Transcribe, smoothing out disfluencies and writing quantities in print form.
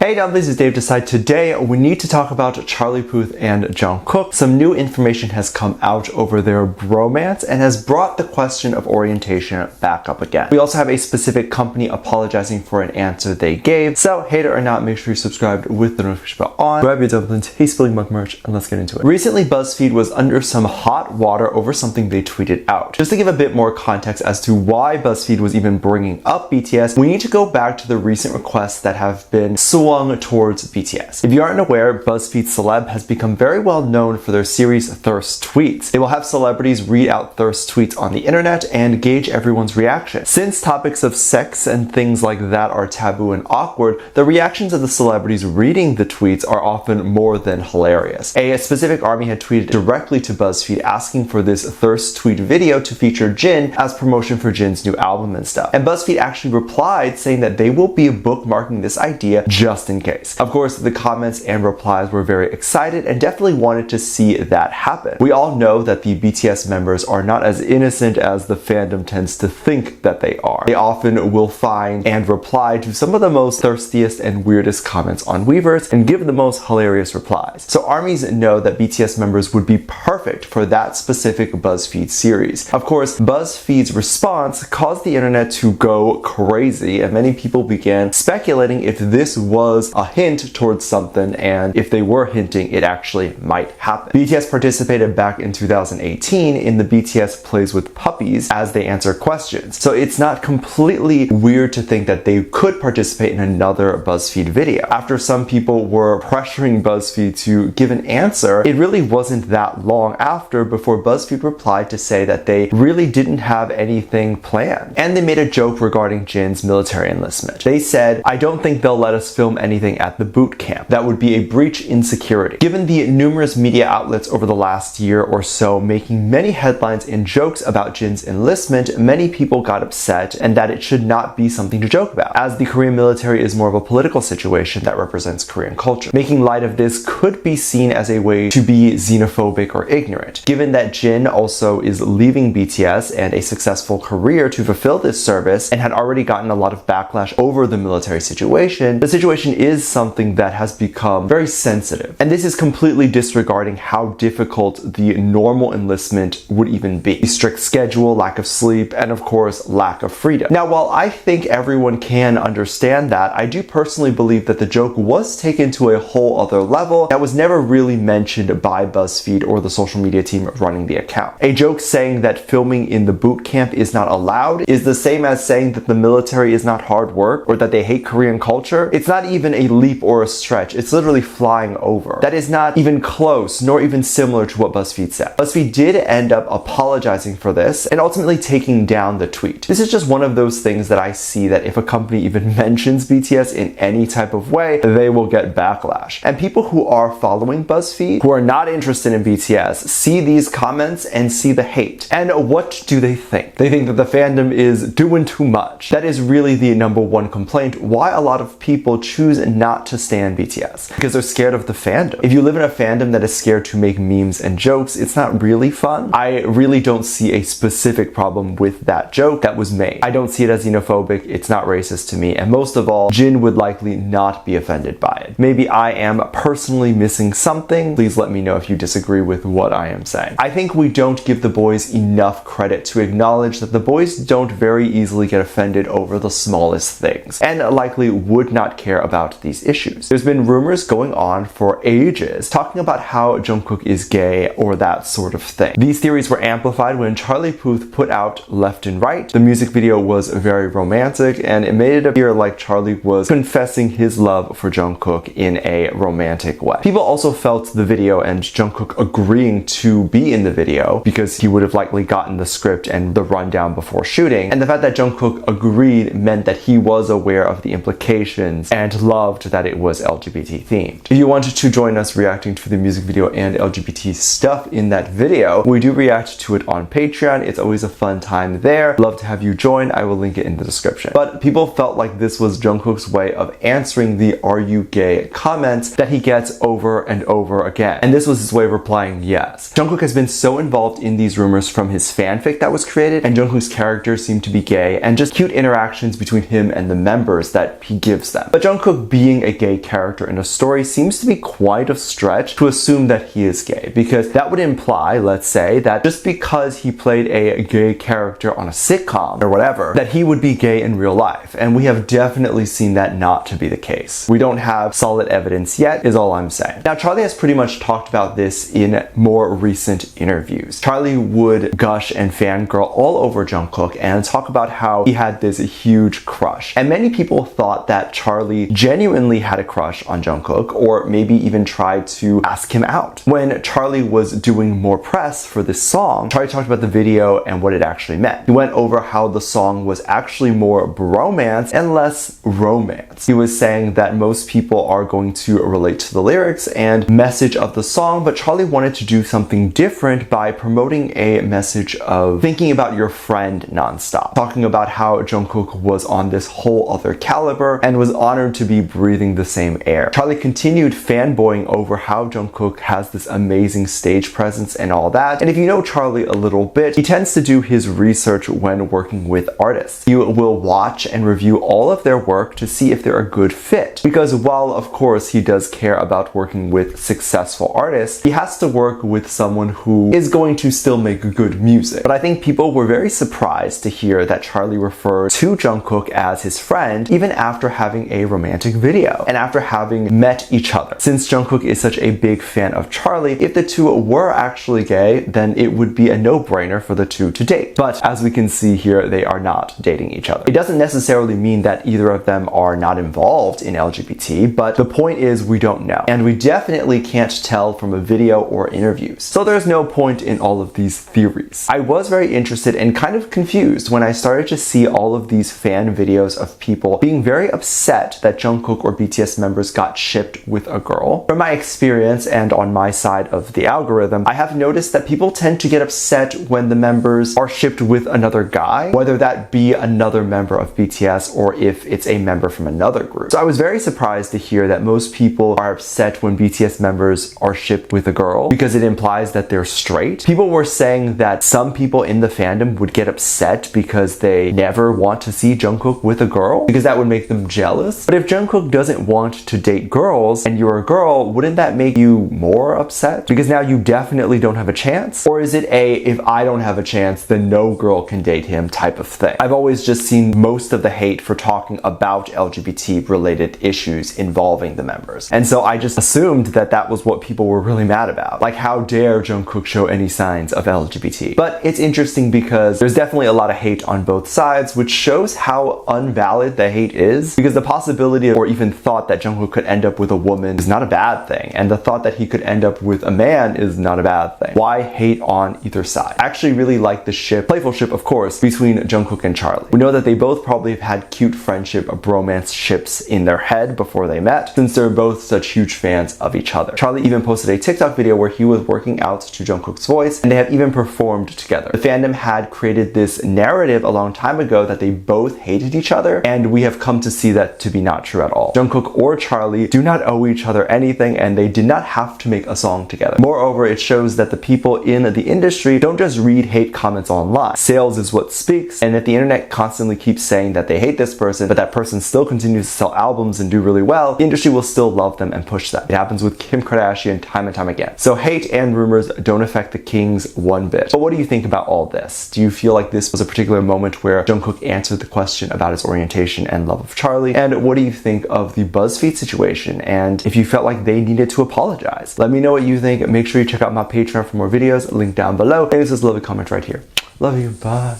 Hey down, this is Dave Decide. Today we need to talk about Charlie Puth and Jung Kook. Some new information has come out over their bromance and has brought the question of orientation back up again. We also have a specific company apologizing for an answer they gave. So hater or not, make sure you subscribe with the notification bell on. Grab your dumplings, hey spilling mug merch, and let's get into it. Recently, Buzzfeed was under some hot water over something they tweeted out. Just to give a bit more context as to why Buzzfeed was even bringing up BTS, we need to go back to the recent requests that have been swung towards BTS. If you aren't aware, BuzzFeed Celeb has become very well known for their series Thirst Tweets. They will have celebrities read out thirst tweets on the internet and gauge everyone's reaction. Since topics of sex and things like that are taboo and awkward, the reactions of the celebrities reading the tweets are often more than hilarious. A specific ARMY had tweeted directly to BuzzFeed asking for this thirst tweet video to feature Jin as promotion for Jin's new album and stuff. And BuzzFeed actually replied saying that they will be bookmarking this idea just in case. Of course, the comments and replies were very excited and definitely wanted to see that happen. We all know that the BTS members are not as innocent as the fandom tends to think that they are. They often will find and reply to some of the most thirstiest and weirdest comments on Weverse and give the most hilarious replies. So ARMYs know that BTS members would be perfect for that specific BuzzFeed series. Of course, BuzzFeed's response caused the internet to go crazy and many people began speculating if this was a hint towards something, and if they were hinting, it actually might happen. BTS participated back in 2018 in the BTS Plays with Puppies as they answer questions, so it's not completely weird to think that they could participate in another BuzzFeed video. After some people were pressuring BuzzFeed to give an answer, it really wasn't that long after before BuzzFeed replied to say that they really didn't have anything planned. And they made a joke regarding Jin's military enlistment. They said, "I don't think they'll let us film anything at the boot camp. That would be a breach in security." Given the numerous media outlets over the last year or so making many headlines and jokes about Jin's enlistment, many people got upset and that it should not be something to joke about, as the Korean military is more of a political situation that represents Korean culture. Making light of this could be seen as a way to be xenophobic or ignorant. Given that Jin also is leaving BTS and a successful career to fulfill this service and had already gotten a lot of backlash over the military situation, the situation is something that has become very sensitive. And this is completely disregarding how difficult the normal enlistment would even be. The strict schedule, lack of sleep, and of course, lack of freedom. Now, while I think everyone can understand that, I do personally believe that the joke was taken to a whole other level that was never really mentioned by BuzzFeed or the social media team running the account. A joke saying that filming in the boot camp is not allowed is the same as saying that the military is not hard work or that they hate Korean culture. It's not even a leap or a stretch, it's literally flying over. That is not even close, nor even similar to what BuzzFeed said. BuzzFeed did end up apologizing for this and ultimately taking down the tweet. This is just one of those things that I see that if a company even mentions BTS in any type of way, they will get backlash. And people who are following BuzzFeed, who are not interested in BTS, see these comments and see the hate. And what do they think? They think that the fandom is doing too much. That is really the number one complaint why a lot of people choose not to stand BTS, because they're scared of the fandom. If you live in a fandom that is scared to make memes and jokes, it's not really fun. I really don't see a specific problem with that joke that was made. I don't see it as xenophobic, it's not racist to me, and most of all, Jin would likely not be offended by it. Maybe I am personally missing something. Please let me know if you disagree with what I am saying. I think we don't give the boys enough credit to acknowledge that the boys don't very easily get offended over the smallest things, and likely would not care about these issues. There's been rumors going on for ages talking about how Jung Kook is gay or that sort of thing. These theories were amplified when Charlie Puth put out Left and Right. The music video was very romantic and it made it appear like Charlie was confessing his love for Jung Kook in a romantic way. People also felt the video and Jung Kook agreeing to be in the video because he would have likely gotten the script and the rundown before shooting, and the fact that Jung Kook agreed meant that he was aware of the implications and loved that it was LGBT themed. If you wanted to join us reacting to the music video and LGBT stuff in that video, we do react to it on Patreon. It's always a fun time there. Love to have you join. I will link it in the description. But people felt like this was Jung Kook's way of answering the "Are you gay?" comments that he gets over and over again. And this was his way of replying yes. Jung Kook has been so involved in these rumors from his fanfic that was created, and Jung Kook's characters seem to be gay, and just cute interactions between him and the members that he gives them. But Jung Kook Jungkook being a gay character in a story seems to be quite a stretch to assume that he is gay, because that would imply, let's say, that just because he played a gay character on a sitcom or whatever, that he would be gay in real life. And we have definitely seen that not to be the case. We don't have solid evidence yet, is all I'm saying. Now, Charlie has pretty much talked about this in more recent interviews. Charlie would gush and fangirl all over Jungkook and talk about how he had this huge crush. And many people thought that Charlie genuinely had a crush on Jungkook, or maybe even tried to ask him out. When Charlie was doing more press for this song, Charlie talked about the video and what it actually meant. He went over how the song was actually more bromance and less romance. He was saying that most people are going to relate to the lyrics and message of the song, but Charlie wanted to do something different by promoting a message of thinking about your friend nonstop, talking about how Jungkook was on this whole other caliber and was honored to be breathing the same air. Charlie continued fanboying over how Jungkook has this amazing stage presence and all that. And if you know Charlie a little bit, he tends to do his research when working with artists. He will watch and review all of their work to see if they're a good fit. Because while of course he does care about working with successful artists, he has to work with someone who is going to still make good music. But I think people were very surprised to hear that Charlie referred to Jungkook as his friend even after having a romantic video and after having met each other. Since Jungkook is such a big fan of Charlie, if the two were actually gay, then it would be a no-brainer for the two to date. But as we can see here, they are not dating each other. It doesn't necessarily mean that either of them are not involved in LGBT, but the point is we don't know. And we definitely can't tell from a video or interviews. So there's no point in all of these theories. I was very interested and kind of confused when I started to see all of these fan videos of people being very upset that Jungkook or BTS members got shipped with a girl. From my experience and on my side of the algorithm, I have noticed that people tend to get upset when the members are shipped with another guy, whether that be another member of BTS or if it's a member from another group. So I was very surprised to hear that most people are upset when BTS members are shipped with a girl because it implies that they're straight. People were saying that some people in the fandom would get upset because they never want to see Jungkook with a girl because that would make them jealous. But if Jungkook doesn't want to date girls and you're a girl, wouldn't that make you more upset? Because now you definitely don't have a chance? Or is it a, if I don't have a chance, then no girl can date him type of thing? I've always just seen most of the hate for talking about LGBT related issues involving the members. And so I just assumed that that was what people were really mad about. Like, how dare Jungkook show any signs of LGBT? But it's interesting because there's definitely a lot of hate on both sides, which shows how unvalid the hate is, because the possibility or even thought that Jungkook could end up with a woman is not a bad thing, and the thought that he could end up with a man is not a bad thing. Why hate on either side? I actually really like the ship, playful ship of course, between Jungkook and Charlie. We know that they both probably have had cute friendship bromance ships in their head before they met, since they're both such huge fans of each other. Charlie even posted a TikTok video where he was working out to Jungkook's voice, and they have even performed together. The fandom had created this narrative a long time ago that they both hated each other, and we have come to see that to be not true at all. Jungkook or Charlie do not owe each other anything, and they did not have to make a song together. Moreover, it shows that the people in the industry don't just read hate comments online. Sales is what speaks, and if the internet constantly keeps saying that they hate this person, but that person still continues to sell albums and do really well, the industry will still love them and push them. It happens with Kim Kardashian time and time again. So hate and rumors don't affect the Kings one bit. But what do you think about all this? Do you feel like this was a particular moment where Jungkook answered the question about his orientation and love of Charlie? And what do you think of the Buzzfeed situation? And if you felt like they needed to apologize? Let me know what you think. Make sure you check out my Patreon for more videos, link down below. And this is a lovely comment right here. Love you, bye.